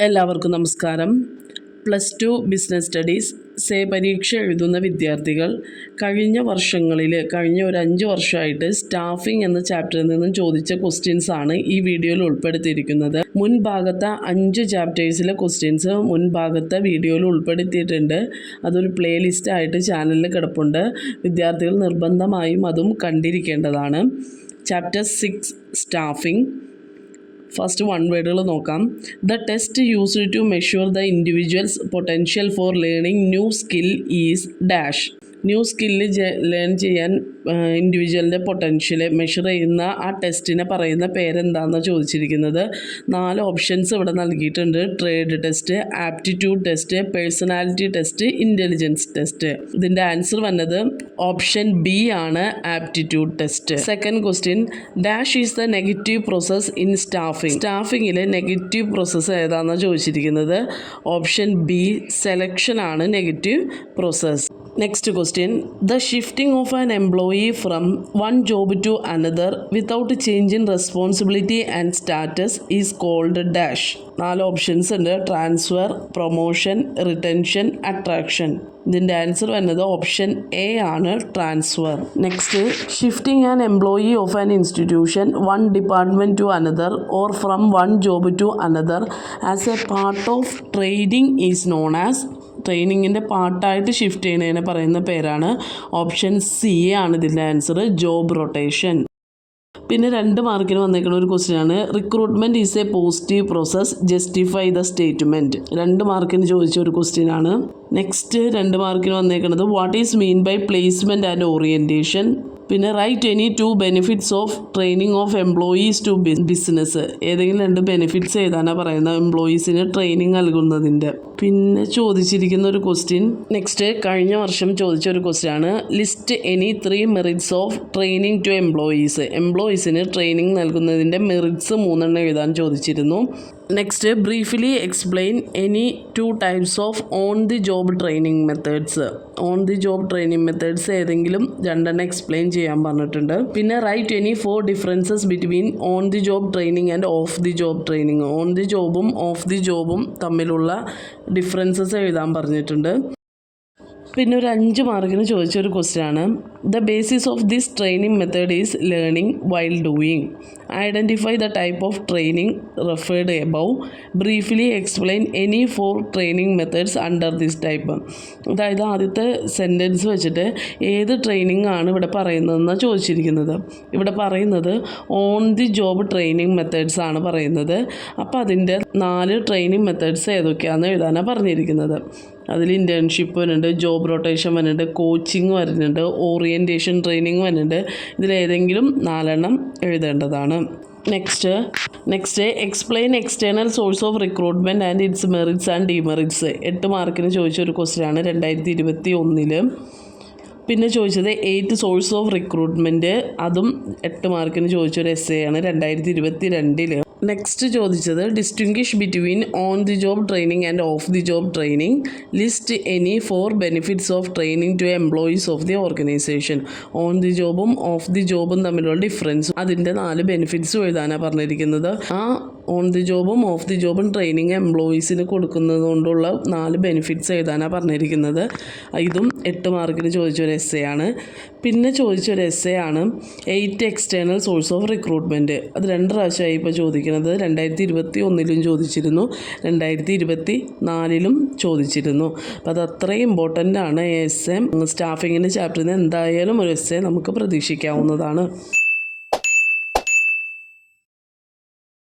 എല്ലാവർക്കും നമസ്കാരം. +2 business studies പരീക്ഷ എഴുതുന്ന വിദ്യാർത്ഥികൾ കഴിഞ്ഞ ഒരു 5 വർഷമായിട്ട് സ്റ്റാഫിംഗ് എന്ന ചാപ്റ്ററിൽ നിന്നും ചോദിച്ച ക്വസ്റ്റ്യൻസാണ് ഈ വീഡിയോയിൽ ഉൾപ്പെടുത്തിയിരിക്കുന്നത്. മുൻഭാഗത്തെ 5 ചാപ്റ്റേഴ്സിലെ ക്വസ്റ്റ്യൻസ് മുൻഭാഗത്തെ വീഡിയോയിൽ ഉൾപ്പെടുത്തിയിട്ടുണ്ട്. അതൊരു പ്ലേലിസ്റ്റായിട്ട് ചാനലിൽ കിടപ്പുണ്ട്. വിദ്യാർത്ഥികൾ നിർബന്ധമായും അതും കണ്ടിരിക്കേണ്ടതാണ്. Chapter 6 staffing. ഫസ്റ്റ് വൺ വേർഡുകൾ നോക്കാം. The test used to measure the individuals potential for learning new skill is dash. New skill learn ചെയ്യാൻ ഇൻഡിവിജ്വലിൻ്റെ പൊട്ടൻഷ്യൽ മെഷർ ചെയ്യുന്ന ആ ടെസ്റ്റിനെ പറയുന്ന പേരെന്താണെന്ന് ചോദിച്ചിരിക്കുന്നത്. 4 ഓപ്ഷൻസ് ഇവിടെ നൽകിയിട്ടുണ്ട്. Trade test, aptitude test, personality test, intelligence test. ഇതിൻ്റെ ആൻസർ വന്നത് ഓപ്ഷൻ ബി ആണ്, aptitude test. Second question, dash is the negative process in staffing. സ്റ്റാഫിങ്ങിലെ നെഗറ്റീവ് പ്രോസസ്സ് ഏതാണെന്നാണ് ചോദിച്ചിരിക്കുന്നത്. ഓപ്ഷൻ ബി സെലക്ഷൻ ആണ് negative process. Next question, the shifting of an employee from one job to another without changing responsibility and status is called dash. 4 options ഉണ്ട്. Transfer, promotion, retention, attraction. ഇതിൻ്റെ answer വരുന്നത് option A ആണ്, transfer. Next, shifting an employee of an institution one department to another or from one job to another as a part of training is known as. ട്രെയിനിങ്ങിൻ്റെ പാർട്ടായിട്ട് shift ചെയ്യുന്നതിനെ പറയുന്ന പേരാണ്. Option C ആണ് ഇതിൻ്റെ answer, job rotation. പിന്നെ 2 മാർക്കിന് വന്നേക്കുന്ന ഒരു ക്വസ്റ്റ്യനാണ്, recruitment is a positive process, justify the statement. 2 മാർക്കിന് ചോദിച്ച ഒരു ക്വസ്റ്റ്യനാണ്. നെക്സ്റ്റ് 2 മാർക്കിന് വന്നേക്കുന്നത്, what is mean by placement and orientation. പിന്നെ write any 2 benefits of training of employees to business. ഏതെങ്കിലും 2 ബെനിഫിറ്റ്സ് എഴുതാനാണ് പറയുന്നത് എംപ്ലോയീസിന് ട്രെയിനിങ് നൽകുന്നതിൻ്റെ. പിന്നെ ചോദിച്ചിരിക്കുന്ന ഒരു ക്വസ്റ്റ്യൻ, നെക്സ്റ്റ് കഴിഞ്ഞ വർഷം ചോദിച്ച ഒരു ക്വസ്റ്റ്യനാണ്, list any 3 merits of training to employees. എംപ്ലോയീസിന് ട്രെയിനിങ് നൽകുന്നതിൻ്റെ മെറിറ്റ്സ് 3 എഴുതാൻ ചോദിച്ചിരുന്നു. Next, briefly explain any 2 types of on the job training methods. On the job training methods ഏതെങ്കിലും 2 എക്സ്പ്ലെയിൻ ചെയ്യാൻ പറഞ്ഞിട്ടുണ്ട്. പിന്നെ write any 4 differences between on the job training and off the job training. On the ജോബും off the ജോബും തമ്മിലുള്ള differences എഴുതാൻ പറഞ്ഞിട്ടുണ്ട്. പിന്നെ ഒരു 5 മാർക്കിന് ചോദിച്ച ഒരു ക്വസ്റ്റ്യനാണ്, the basis of this training method is learning while doing. Identify the type of training referred above. Briefly explain any 4 training methods under this type. അതായത് ആദ്യത്തെ സെൻറ്റൻസ് വെച്ചിട്ട് ഏത് ട്രെയിനിങ് ആണ് ഇവിടെ പറയുന്നതെന്നാണ് ചോദിച്ചിരിക്കുന്നത്. ഇവിടെ പറയുന്നത് on the job training methods ആണ് പറയുന്നത്. അപ്പോൾ അതിൻ്റെ 4 ട്രെയിനിങ് മെത്തേഡ്സ് ഏതൊക്കെയാണെന്ന് എഴുതാനാണ് പറഞ്ഞിരിക്കുന്നത്. അതിൽ ഇൻറ്റേൺഷിപ്പ് വരുന്നുണ്ട്, ജോബ് റൊട്ടേഷൻ വരുന്നുണ്ട്, കോച്ചിങ് വരുന്നുണ്ട്, ഓറിയൻറ്റേഷൻ ട്രെയിനിങ് വരുന്നുണ്ട്. ഇതിലേതെങ്കിലും 4 എഴുതേണ്ടതാണ്. Next explain external source of recruitment and its merits and demerits. 8 മാർക്കിന് ചോദിച്ച ഒരു ക്വസ്റ്റ്യനാണ് 2021. പിന്നെ ചോദിച്ചത് 8 സോഴ്സ് ഓഫ് റിക്രൂട്ട്മെൻറ്റ്, അതും 8 മാർക്കിന് ചോദിച്ചൊരു എസ്സേ ആണ് 2022. നെക്സ്റ്റ് ചോദിച്ചത് distinguish between on the job training and off the job training. List any 4 benefits of training to employees of the organisation. On the ജോബും ഓഫ് ദി ജോബും തമ്മിലുള്ള ഡിഫറൻസും അതിൻ്റെ 4 ബെനിഫിറ്റ്സും എഴുതാനാണ് പറഞ്ഞിരിക്കുന്നത്. ആ ഓൺ ദി ജോബും ഓഫ് ദി ജോബും ട്രെയിനിങ് എംപ്ലോയീസിന് കൊടുക്കുന്നത് കൊണ്ടുള്ള 4 ബെനിഫിറ്റ്സ് എഴുതാനാണ് പറഞ്ഞിരിക്കുന്നത്. ഇതും 8 മാർക്കിന് ചോദിച്ചൊരു എസ്സേ ആണ്. പിന്നെ ചോദിച്ചൊരു എസ്സേ ആണ് 8 എക്സ്റ്റേണൽ സോഴ്സ് ഓഫ് റിക്രൂട്ട്മെൻറ്റ്. അത് 2 പ്രാവശ്യമായി ഇപ്പോൾ ചോദിക്കുന്നത്. 2021 ചോദിച്ചിരുന്നു, 2024 ചോദിച്ചിരുന്നു. അപ്പോൾ അത് അത്രയും ഇമ്പോർട്ടൻ്റ് ആണ് എസ്സേ. സ്റ്റാഫിങ്ങിൻ്റെ ചാപ്റ്ററിൽ നിന്ന് എന്തായാലും ഒരു എസ്സേ നമുക്ക് പ്രതീക്ഷിക്കാവുന്നതാണ്.